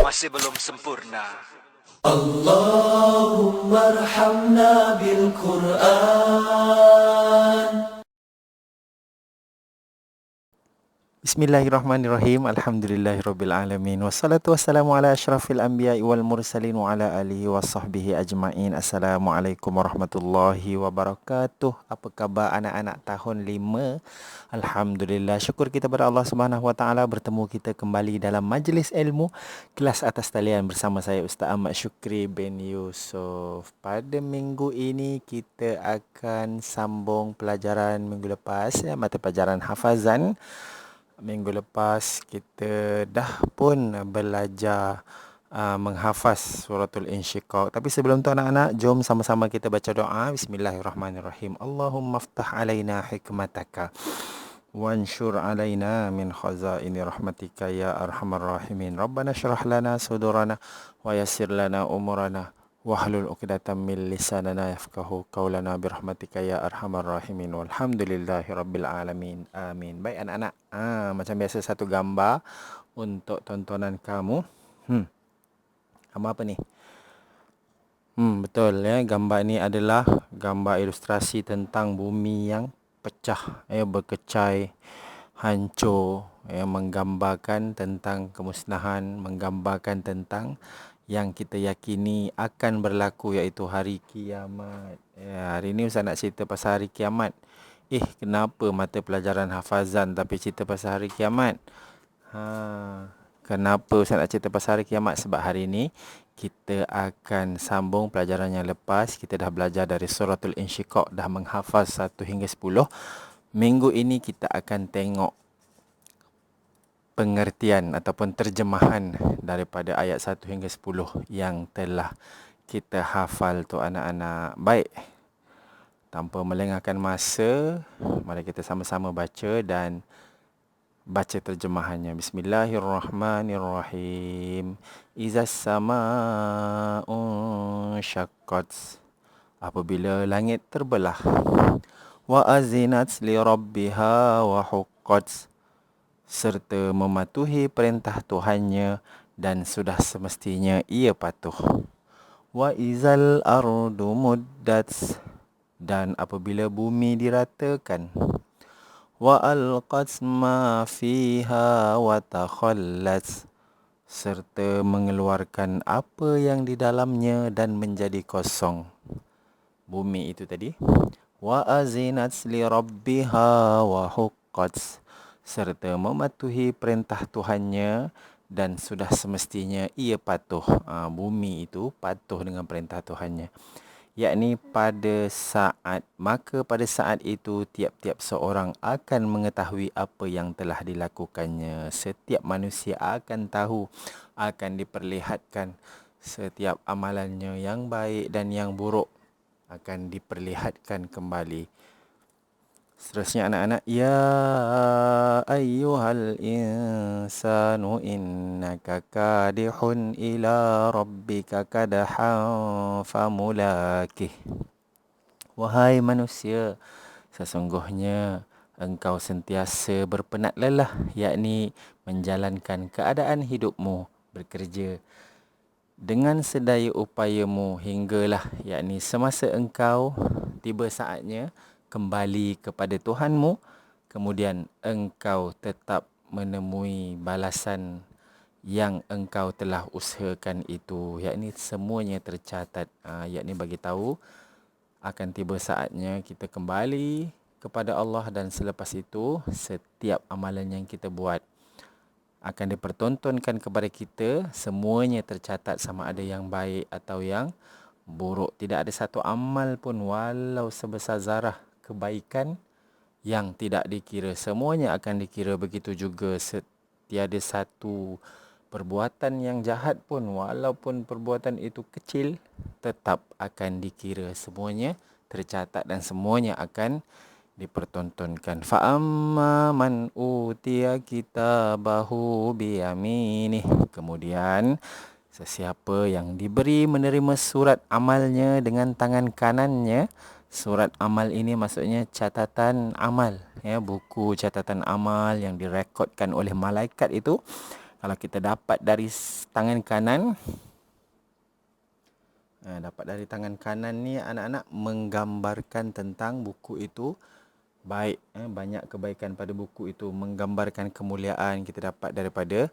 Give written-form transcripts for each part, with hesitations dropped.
masih belum sempurna. اللهم ارحمنا بالقرآن. Bismillahirrahmanirrahim. Alhamdulillahirabbil alamin. Wassalatu wassalamu ala asyrafil anbiya'i wal mursalin wa ala alihi washabbihi ajmain. Assalamualaikum warahmatullahi wabarakatuh. Apa khabar anak-anak tahun 5? Alhamdulillah. Syukur kita kepada Allah Subhanahu wa taala bertemu kita kembali dalam majlis ilmu kelas atas talian bersama saya Ustaz Ahmad Syukri bin Yusof. Pada minggu ini kita akan sambung pelajaran minggu lepas mata pelajaran hafazan. Minggu lepas kita dah pun belajar menghafaz suratul Insyiqaq. Tapi sebelum tu anak-anak, jom sama-sama kita baca doa. Bismillahirrahmanirrahim. Allahumma aftah alaina hikmataka wanshur alaina min khazaini rahmatika ya arhamar rahimin. Rabbana syrah lana sudurana wa yassir lana umurana wahlul 'uqdatam min lisanana yafqahu qaulana birahmatika ya arhamar rahimin walhamdulillahi rabbil alamin. Amin. Baik anak-anak, macam biasa satu gambar untuk tontonan kamu. Gambar apa ni? Betul ya, gambar ni adalah gambar ilustrasi tentang bumi yang pecah, berkecai, hancur, menggambarkan tentang kemusnahan, menggambarkan tentang yang kita yakini akan berlaku, iaitu hari kiamat. Hari ni Ustaz nak cerita pasal hari kiamat. Kenapa mata pelajaran hafazan tapi cerita pasal hari kiamat? Kenapa Ustaz nak cerita pasal hari kiamat? Sebab hari ni kita akan sambung pelajaran yang lepas. Kita dah belajar dari suratul Insyiqaq, dah menghafaz 1 hingga 10. Minggu ini kita akan tengok pengertian ataupun terjemahan daripada ayat 1 hingga 10 yang telah kita hafal tu anak-anak. Baik, tanpa melengahkan masa, mari kita sama-sama baca dan baca terjemahannya. Bismillahirrahmanirrahim. Izas sama'un syaqqat, apabila langit terbelah. Wa azinat li rabbiha wa huqqat, serta mematuhi perintah Tuhannya dan sudah semestinya ia patuh. Wa izal ardu muddat, dan apabila bumi diratakan. Wa alqat ma fiha wa takhallat, serta mengeluarkan apa yang di dalamnya dan menjadi kosong. Bumi itu tadi. Wa azinat li rabbiha wa huqqat, serta mematuhi perintah Tuhannya dan sudah semestinya ia patuh. Bumi itu patuh dengan perintah Tuhannya, yakni pada saat itu tiap-tiap seorang akan mengetahui apa yang telah dilakukannya. Setiap manusia akan tahu, akan diperlihatkan setiap amalannya yang baik dan yang buruk akan diperlihatkan kembali. Seterusnya anak-anak, ya ayyuhal insanu innaka kadihun ila rabbika kadahan famulakih. Wahai manusia, sesungguhnya engkau sentiasa berpenat lelah, yakni menjalankan keadaan hidupmu, bekerja dengan sedaya upayamu hinggalah, yakni semasa engkau tiba saatnya kembali kepada Tuhanmu, kemudian engkau tetap menemui balasan yang engkau telah usahakan itu, yakni semuanya tercatat. Yakni bagi tahu akan tiba saatnya kita kembali kepada Allah, dan selepas itu setiap amalan yang kita buat akan dipertontonkan kepada kita. Semuanya tercatat, sama ada yang baik atau yang buruk. Tidak ada satu amal pun walau sebesar zarah kebaikan yang tidak dikira. Semuanya akan dikira. Begitu juga tiada satu perbuatan yang jahat pun, walaupun perbuatan itu kecil, tetap akan dikira. Semuanya tercatat dan semuanya akan dipertontonkan. Fa'amma man utiya kitabahu biyaminih, kemudian sesiapa yang diberi menerima surat amalnya dengan tangan kanannya. Surat amal ini maksudnya catatan amal, buku catatan amal yang direkodkan oleh malaikat itu Kalau kita dapat dari tangan kanan, ni anak-anak menggambarkan tentang buku itu baik. Banyak kebaikan pada buku itu, menggambarkan kemuliaan kita dapat daripada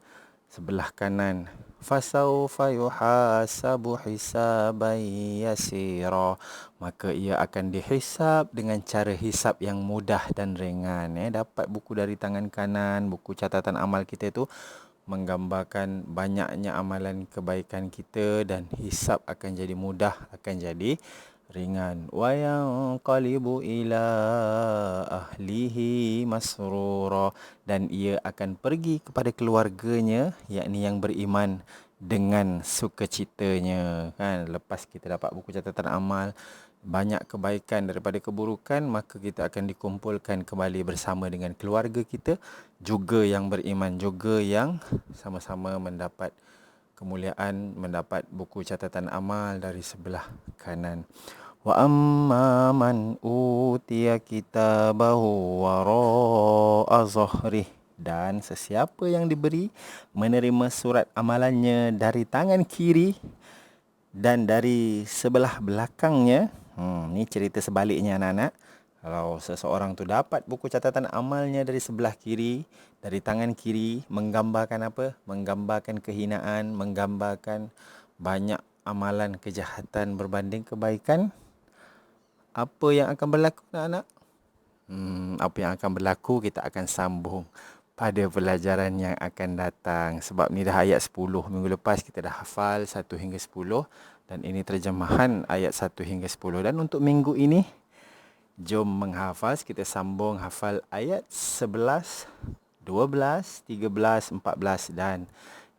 sebelah kanan. Fasawfa yuhasabu hisaban yasira. Maka ia akan dihisab dengan cara hisab yang mudah dan ringan. Dapat buku dari tangan kanan, buku catatan amal kita itu menggambarkan banyaknya amalan kebaikan kita, dan hisab akan jadi mudah, akan jadi ringan. Wa yanqalibu ila ahlihi masrura. Dan ia akan pergi kepada keluarganya, yakni yang beriman, dengan sukacitanya. Lepas kita dapat buku catatan amal, banyak kebaikan daripada keburukan, maka kita akan dikumpulkan kembali bersama dengan keluarga kita, juga yang beriman, juga yang sama-sama mendapat kemuliaan, mendapat buku catatan amal dari sebelah kanan. Wa amma man utiya kitabahu wara'a zahrih. Dan sesiapa yang diberi menerima surat amalannya dari tangan kiri dan dari sebelah belakangnya. Ni cerita sebaliknya anak-anak. Kalau seseorang tu dapat buku catatan amalnya dari sebelah kiri, dari tangan kiri, menggambarkan apa? Menggambarkan kehinaan, menggambarkan banyak amalan kejahatan berbanding kebaikan. Apa yang akan berlaku anak-anak? Apa yang akan berlaku kita akan sambung pada pelajaran yang akan datang. Sebab ni dah ayat 10. Minggu lepas kita dah hafal 1 hingga 10. Dan ini terjemahan ayat 1 hingga 10. Dan untuk minggu ini, jom menghafal. Kita sambung hafal ayat 11, 12, 13, 14 dan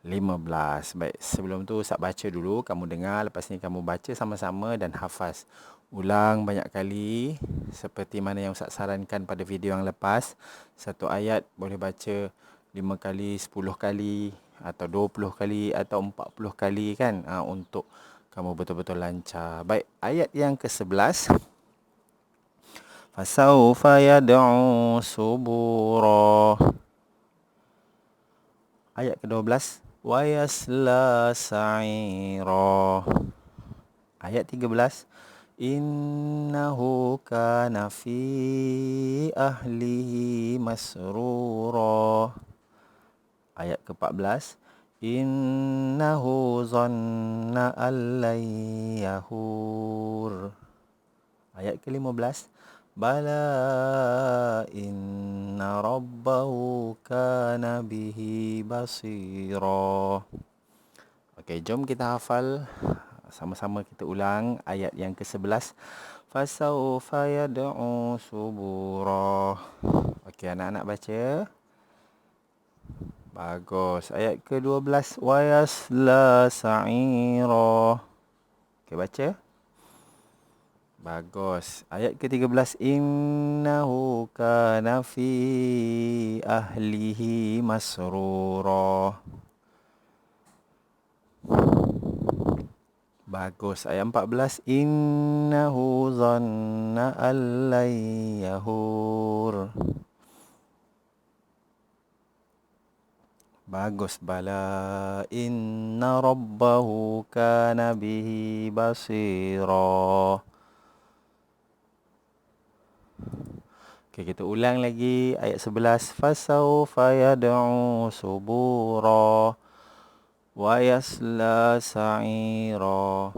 15. Baik, sebelum tu Ustaz baca dulu. Kamu dengar, lepas ni kamu baca sama-sama dan hafaz. Ulang banyak kali seperti mana yang Ustaz sarankan pada video yang lepas. Satu ayat boleh baca 5 kali, 10 kali atau 20 kali atau 40 kali kan, untuk kamu betul-betul lancar. Baik, ayat yang ke-11. Fasawfa yad'u subura. Ayat ke-12. Wa yasla sa'ira. Ayat 13. Innahu kana fi ahlihi masrura. Ayat ke-14. Innahu zanna allan yahur. Ayat ke-15. Bala inna rabbahu kana bihi basira. Okey, jom kita hafal. Sama-sama kita ulang ayat yang ke-11. Fasawfa yad'u subura. Okey, anak-anak baca. Bagus. Ayat ke-12. Wa yasla sa'ira. Okey, baca. Bagus. Ayat ke-13. Innahu kana fi ahlihi masrura. Bagus. Ayat 14. Innahu zanna allan yahur. Bagus. Bala inna rabbahu kana bihi basira. Okey, kita ulang lagi ayat 11. Fasawfa yad'u subura wa yasla sa'ira.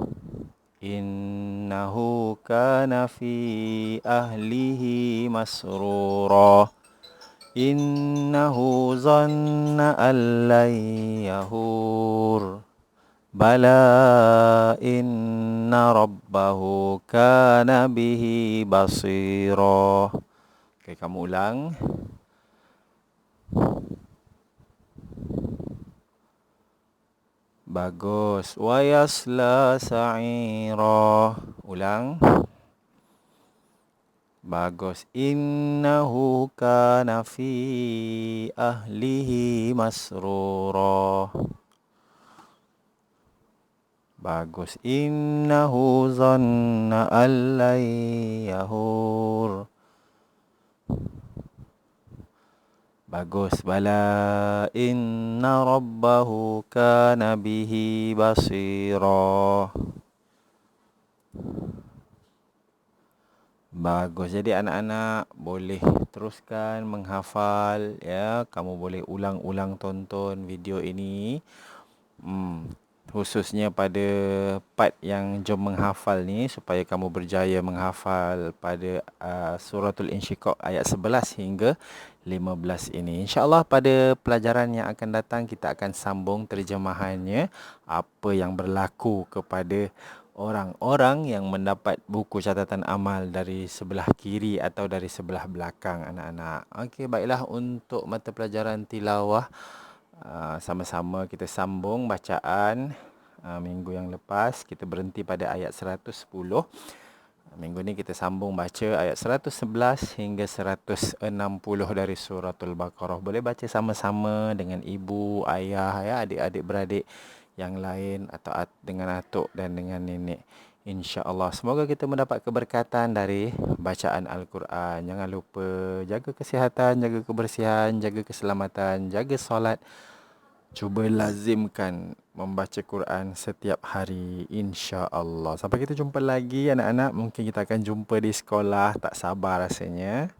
Innahu kana fi ahlihi masrura. Innahu zanna allan yahur. Bala inna rabbahu kana bihi basira. Okey, kamu ulang. Bagus. Wa yasla sa'ira. Ulang. Bagus. Innahu kana fi ahlihi masrura. Bagus. Innahu zanna allan yahur. Bagus. Bala inna rabbahu kana bihi basira. Bagus. Jadi anak-anak boleh teruskan menghafal ya. Kamu boleh ulang-ulang tonton video ini. Khususnya pada part yang jom menghafal ni supaya kamu berjaya menghafal pada suratul Insyiqaq ayat 11 hingga 15 ini. InsyaAllah pada pelajaran yang akan datang kita akan sambung terjemahannya, apa yang berlaku kepada orang-orang yang mendapat buku catatan amal dari sebelah kiri atau dari sebelah belakang anak-anak. Okey, baiklah, untuk mata pelajaran tilawah sama-sama kita sambung bacaan. Minggu yang lepas kita berhenti pada ayat 110. Minggu ni kita sambung baca ayat 111 hingga 160 dari suratul Baqarah. Boleh baca sama-sama dengan ibu, ayah, ya, adik-adik beradik yang lain atau dengan atuk dan dengan nenek. InsyaAllah semoga kita mendapat keberkatan dari bacaan Al-Quran. Jangan lupa jaga kesihatan, jaga kebersihan, jaga keselamatan, jaga solat. Cuba lazimkan membaca Quran setiap hari, insya-Allah. Sampai kita jumpa lagi anak-anak. Mungkin kita akan jumpa di sekolah. Tak sabar rasanya.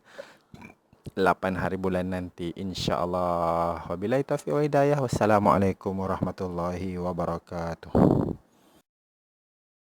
8 hari bulan nanti, insya-Allah. Wabillahi taufiq wa hidayah. Wassalamualaikum warahmatullahi wabarakatuh.